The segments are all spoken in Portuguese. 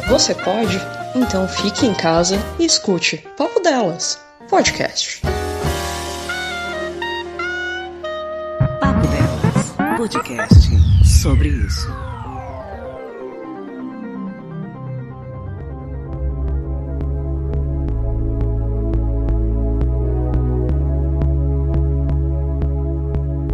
Você pode? Então fique em casa e escute Papo Delas, podcast. Papo Delas, podcast sobre isso.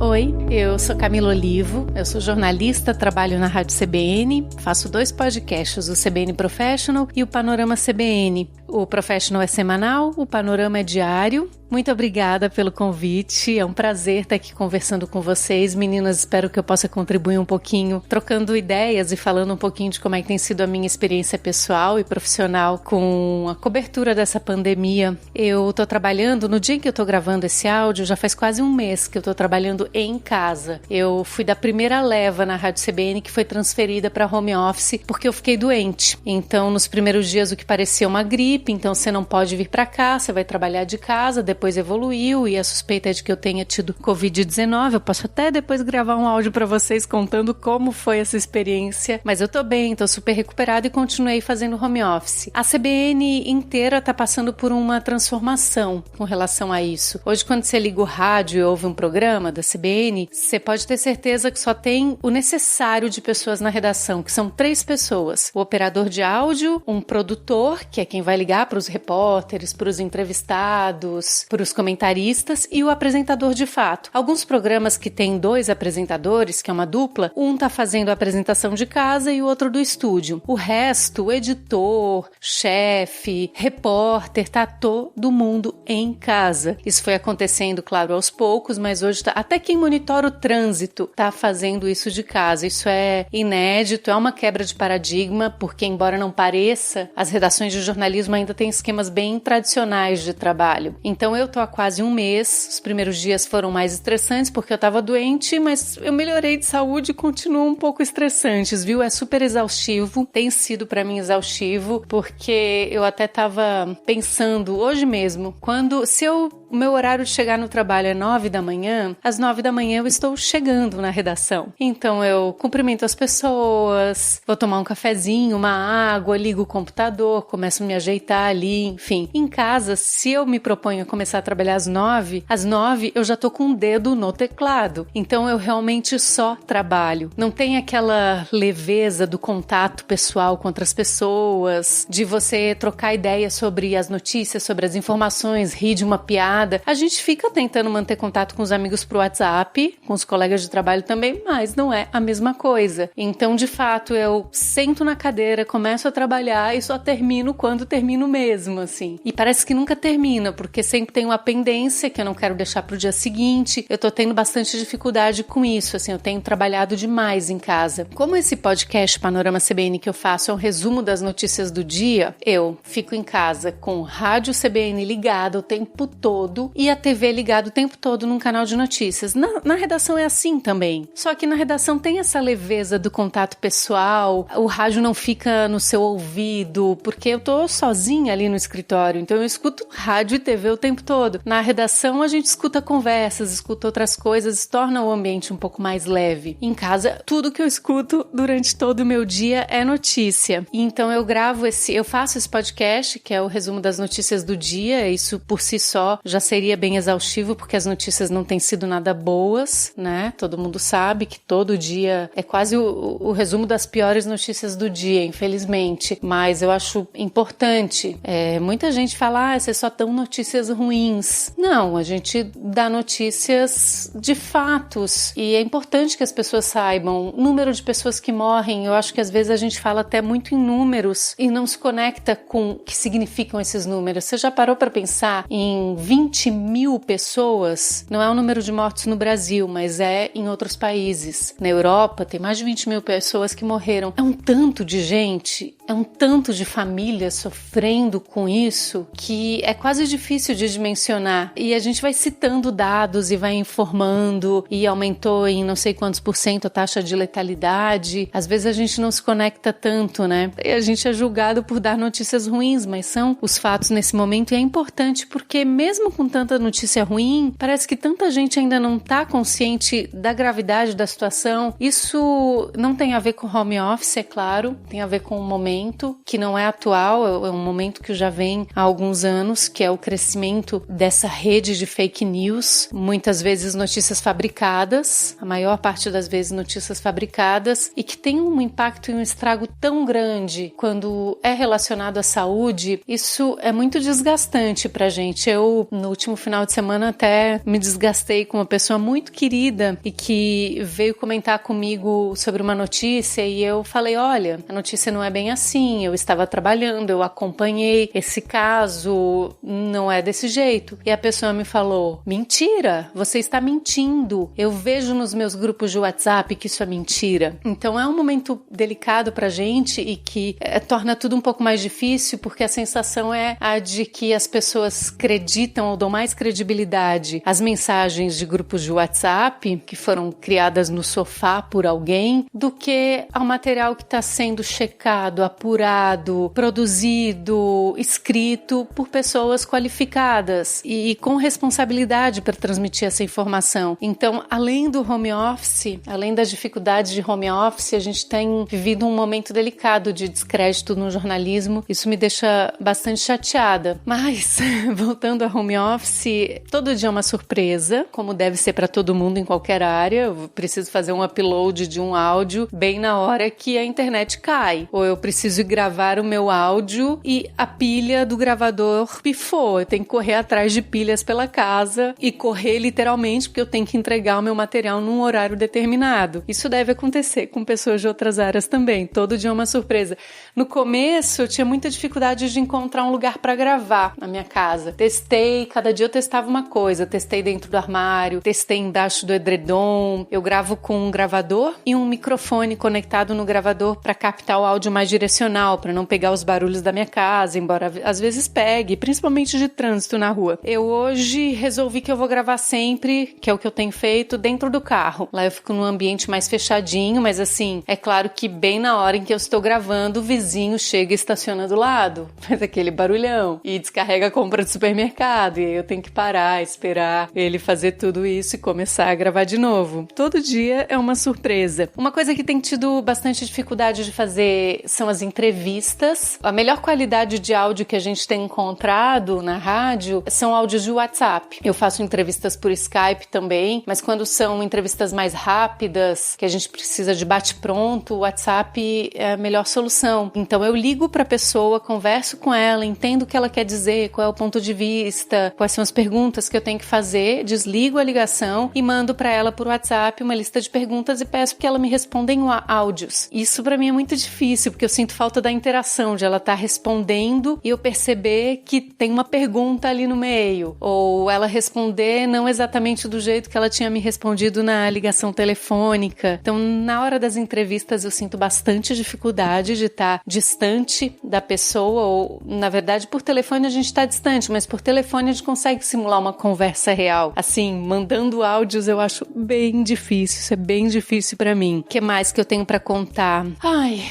Oi, eu sou Camila Olivo, eu sou jornalista, trabalho na Rádio CBN, faço 2 podcasts, o CBN Professional e o Panorama CBN. O Professional é semanal, o Panorama é diário. Muito obrigada pelo convite, é um prazer estar aqui conversando com vocês. Meninas, espero que eu possa contribuir um pouquinho, trocando ideias e falando um pouquinho de como é que tem sido a minha experiência pessoal e profissional com a cobertura dessa pandemia. Eu estou trabalhando, no dia em que eu estou gravando esse áudio, já faz quase um mês que eu estou trabalhando em casa. Eu fui da primeira leva na Rádio CBN que foi transferida para home office porque eu fiquei doente. Então, nos primeiros dias, o que parecia uma gripe, então você não pode vir para cá, você vai trabalhar de casa, depois evoluiu e a suspeita é de que eu tenha tido Covid-19. Eu posso até depois gravar um áudio para vocês contando como foi essa experiência, mas eu tô bem, tô super recuperada e continuei fazendo home office. A CBN inteira tá passando por uma transformação com relação a isso. Hoje, quando você liga o rádio e ouve um programa da CBN, você pode ter certeza que só tem o necessário de pessoas na redação, que são 3 pessoas. O operador de áudio, um produtor, que é quem vai ligar para os repórteres, para os entrevistados, para os comentaristas e o apresentador de fato. Alguns programas que têm 2 apresentadores, que é uma dupla, um tá fazendo a apresentação de casa e o outro do estúdio. O resto, o editor, chefe, repórter, tá todo mundo em casa. Isso foi acontecendo, claro, aos poucos, mas hoje até quem monitora o trânsito tá fazendo isso de casa. Isso é inédito, é uma quebra de paradigma, porque embora não pareça, as redações de jornalismo ainda têm esquemas bem tradicionais de trabalho. Então eu tô há quase um mês, os primeiros dias foram mais estressantes porque eu tava doente, mas eu melhorei de saúde e continuam um pouco estressantes, viu? É super exaustivo, tem sido pra mim exaustivo, porque eu até tava pensando hoje mesmo, o meu horário de chegar no trabalho é 9 da manhã, às 9 da manhã eu estou chegando na redação. Então eu cumprimento as pessoas, vou tomar um cafezinho, uma água, ligo o computador, começo a me ajeitar ali, enfim. Em casa, se eu me proponho a começar a trabalhar às 9 eu já tô com um dedo no teclado. Então eu realmente só trabalho. Não tem aquela leveza do contato pessoal com outras pessoas, de você trocar ideias sobre as notícias, sobre as informações, rir de uma piada. A gente fica tentando manter contato com os amigos pro WhatsApp, com os colegas de trabalho também, mas não é a mesma coisa. Então, de fato, eu sento na cadeira, começo a trabalhar e só termino quando termino mesmo, assim. E parece que nunca termina, porque sempre tem uma pendência que eu não quero deixar pro dia seguinte. Eu tô tendo bastante dificuldade com isso, assim, eu tenho trabalhado demais em casa. Como esse podcast Panorama CBN que eu faço é um resumo das notícias do dia, eu fico em casa com o rádio CBN ligado o tempo todo e a TV ligada o tempo todo num canal de notícias. Na redação é assim também. Só que na redação tem essa leveza do contato pessoal, o rádio não fica no seu ouvido, porque eu tô sozinha ali no escritório, então eu escuto rádio e TV o tempo todo. Na redação a gente escuta conversas, escuta outras coisas, torna o ambiente um pouco mais leve. Em casa, tudo que eu escuto durante todo o meu dia é notícia. E então eu faço esse podcast, que é o resumo das notícias do dia. Isso por si só já seria bem exaustivo, porque as notícias não têm sido nada boas, né? Todo mundo sabe que todo dia é quase o resumo das piores notícias do dia, infelizmente. Mas eu acho importante. Muita gente fala, vocês só dão notícias ruins. Não, a gente dá notícias de fatos. E é importante que as pessoas saibam o número de pessoas que morrem. Eu acho que às vezes a gente fala até muito em números e não se conecta com o que significam esses números. Você já parou para pensar em 20 mil pessoas? Não é o número de mortos no Brasil, mas é em outros países. Na Europa tem mais de 20 mil pessoas que morreram. É um tanto de gente, é um tanto de famílias sofrendo com isso que é quase difícil de dimensionar. E a gente vai citando dados e vai informando, e aumentou em não sei quantos % a taxa de letalidade. Às vezes a gente não se conecta tanto, né? E a gente é julgado por dar notícias ruins, mas são os fatos nesse momento, e é importante porque mesmo mesmo com tanta notícia ruim, parece que tanta gente ainda não está consciente da gravidade da situação. Isso não tem a ver com home office, é claro, tem a ver com um momento que não é atual, é um momento que já vem há alguns anos, que é o crescimento dessa rede de fake news, muitas vezes notícias fabricadas, a maior parte das vezes notícias fabricadas, e que tem um impacto e um estrago tão grande quando é relacionado à saúde. Isso é muito desgastante pra gente. Eu, no último final de semana, até me desgastei com uma pessoa muito querida e que veio comentar comigo sobre uma notícia, e eu falei, olha, a notícia não é bem assim, eu estava trabalhando, eu acompanhei esse caso, não é desse jeito. E a pessoa me falou, mentira, você está mentindo, eu vejo nos meus grupos de WhatsApp que isso é mentira. Então é um momento delicado pra gente e que torna tudo um pouco mais difícil, porque a sensação é a de que as pessoas acreditam ou dão mais credibilidade às mensagens de grupos de WhatsApp que foram criadas no sofá por alguém, do que ao material que está sendo checado, apurado, produzido, escrito por pessoas qualificadas e com responsabilidade para transmitir essa informação. Então, além do home office, além das dificuldades de home office, a gente tem vivido um momento delicado de descrédito no jornalismo. Isso me deixa bastante chateada. Mas, voltando ao home office, todo dia é uma surpresa, como deve ser para todo mundo em qualquer área. Eu preciso fazer um upload de um áudio bem na hora que a internet cai. Ou eu preciso gravar o meu áudio e a pilha do gravador pifou. Eu tenho que correr atrás de pilhas pela casa e correr literalmente porque eu tenho que entregar o meu material num horário determinado. Isso deve acontecer com pessoas de outras áreas também. Todo dia é uma surpresa. No começo, eu tinha muita dificuldade de encontrar um lugar para gravar na minha casa. Testei, cada dia eu testava uma coisa. Testei dentro do armário, testei embaixo do edredom. Eu gravo com um gravador e um microfone conectado no gravador para captar o áudio mais direcional, para não pegar os barulhos da minha casa, embora às vezes pegue, principalmente de trânsito na rua. Eu hoje resolvi que eu vou gravar sempre, que é o que eu tenho feito, dentro do carro. Lá eu fico num ambiente mais fechadinho, mas assim, é claro que bem na hora em que eu estou gravando, o vizinho chega e estaciona do lado, faz aquele barulhão e descarrega a compra do supermercado, e aí eu tenho que parar, esperar ele fazer tudo isso e começar a gravar de novo. Todo dia é uma surpresa. Uma coisa que tem tido bastante dificuldade de fazer são as entrevistas. A melhor qualidade de áudio que a gente tem encontrado na rádio são áudios de WhatsApp. Eu faço entrevistas por Skype também, mas quando são entrevistas mais rápidas, que a gente precisa de bate-pronto, o WhatsApp é a melhor solução. Então eu ligo para a pessoa, converso com ela, entendo o que ela quer dizer, qual é o ponto de vista, quais são as perguntas que eu tenho que fazer, desligo a ligação e mando para ela por WhatsApp uma lista de perguntas e peço que ela me responda em áudios. Isso para mim é muito difícil, porque eu sinto falta da interação, de ela estar respondendo e eu perceber que tem uma pergunta ali no meio, ou ela responder não exatamente do jeito que ela tinha me respondido na ligação telefônica. Então, na hora das entrevistas, eu sinto bastante dificuldade de estar distante da pessoa, ou, na verdade, por telefone a gente está distante, mas por telefone a gente consegue simular uma conversa real. Assim, mandando áudios eu acho bem difícil, isso é bem difícil pra mim. O que mais que eu tenho pra contar?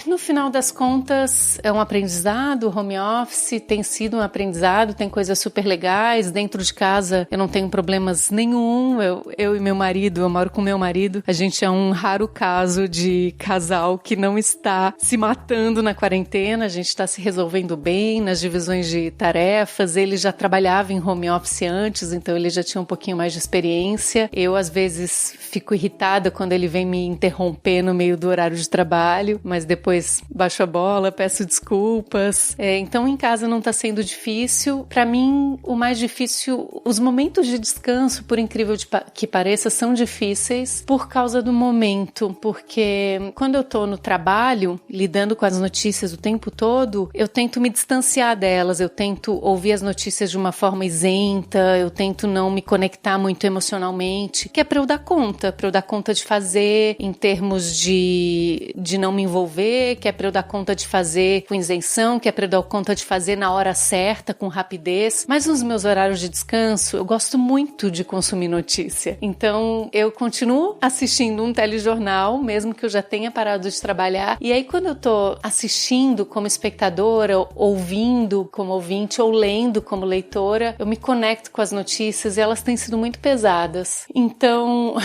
No final das contas, é um aprendizado, home office tem sido um aprendizado, tem coisas super legais, dentro de casa eu não tenho problemas nenhum, eu e meu marido, eu moro com meu marido, a gente é um raro caso de casal que não está se matando na quarentena, a gente está se resolvendo bem nas divisões de tarefas, ele já trabalhava em home office antes, então ele já tinha um pouquinho mais de experiência. Eu, às vezes, fico irritada quando ele vem me interromper no meio do horário de trabalho, mas depois baixo a bola, peço desculpas. Então, em casa não está sendo difícil. Para mim, o mais difícil, os momentos de descanso, por incrível que pareça, são difíceis por causa do momento, porque quando eu tô no trabalho, lidando com as notícias o tempo todo, eu tento me distanciar delas, eu tento ouvir as notícias de uma forma isenta, eu tento não me conectar muito emocionalmente, que é pra eu dar conta de fazer em termos de não me envolver, que é pra eu dar conta de fazer com isenção, que é pra eu dar conta de fazer na hora certa, com rapidez. Mas nos meus horários de descanso, eu gosto muito de consumir notícia. Então, eu continuo assistindo um telejornal, mesmo que eu já tenha parado de trabalhar. E aí, quando eu tô assistindo como espectadora, ouvindo como ouvinte ou lendo como leitora, eu me conecto com as notícias e elas têm sido muito pesadas. Então,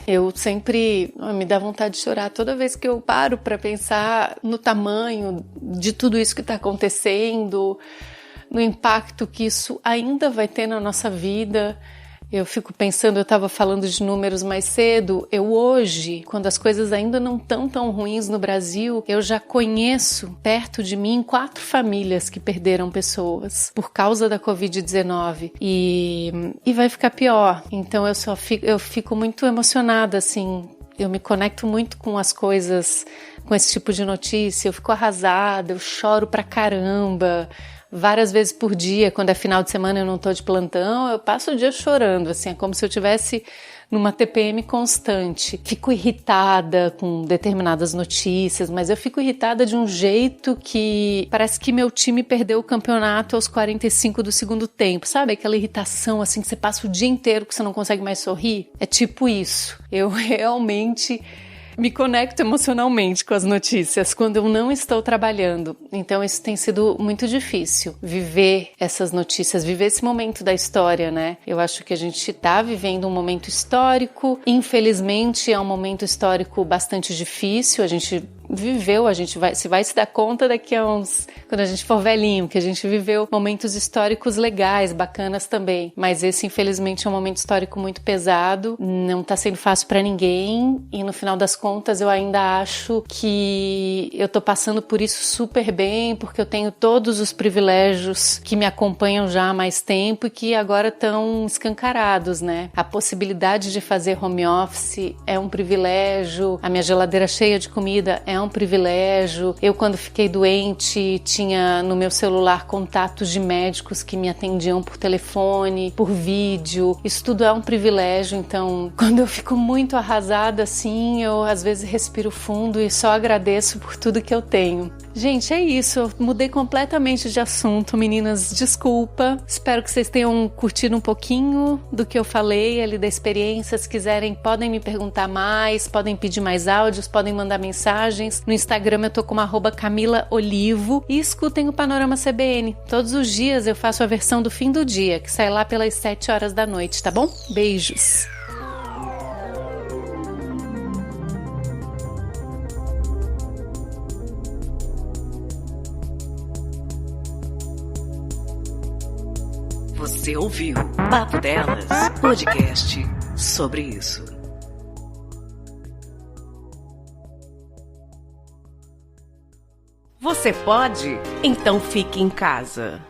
eu sempre me dá vontade de chorar toda vez que eu paro para pensar no tamanho de tudo isso que está acontecendo, no impacto que isso ainda vai ter na nossa vida. Eu fico pensando, eu estava falando de números mais cedo, eu hoje, quando as coisas ainda não estão tão ruins no Brasil, eu já conheço perto de mim 4 famílias que perderam pessoas por causa da Covid-19 e vai ficar pior. Então eu fico muito emocionada, assim, eu me conecto muito com as coisas, com esse tipo de notícia, eu fico arrasada, eu choro pra caramba. Várias vezes por dia, quando é final de semana e eu não tô de plantão, eu passo o dia chorando, assim, é como se eu tivesse numa TPM constante. Fico irritada com determinadas notícias, mas eu fico irritada de um jeito que parece que meu time perdeu o campeonato aos 45 do segundo tempo, sabe? Aquela irritação, assim, que você passa o dia inteiro que você não consegue mais sorrir. É tipo isso. Eu realmente me conecto emocionalmente com as notícias quando eu não estou trabalhando. Então isso tem sido muito difícil, viver essas notícias, viver esse momento da história, né? Eu acho que a gente está vivendo um momento histórico, infelizmente é um momento histórico bastante difícil, a gente viveu, a gente vai se dar conta daqui a quando a gente for velhinho, que a gente viveu momentos históricos legais, bacanas também, mas esse infelizmente é um momento histórico muito pesado, não tá sendo fácil pra ninguém e no final das contas eu ainda acho que eu tô passando por isso super bem, porque eu tenho todos os privilégios que me acompanham já há mais tempo e que agora estão escancarados, né? A possibilidade de fazer home office é um privilégio, a minha geladeira cheia de comida é um privilégio. Eu, quando fiquei doente, tinha no meu celular contatos de médicos que me atendiam por telefone, por vídeo. Isso tudo é um privilégio, então quando eu fico muito arrasada assim, eu às vezes respiro fundo e só agradeço por tudo que eu tenho. Gente, é isso. Eu mudei completamente de assunto, meninas. Desculpa. Espero que vocês tenham curtido um pouquinho do que eu falei ali da experiência. Se quiserem, podem me perguntar mais, podem pedir mais áudios, podem mandar mensagens. No Instagram eu tô como @CamilaOlivo e escutem o Panorama CBN. Todos os dias eu faço a versão do fim do dia, que sai lá pelas 7 horas da noite, tá bom? Beijos! Você ouviu Papo Delas, podcast sobre isso. Você pode? Então fique em casa.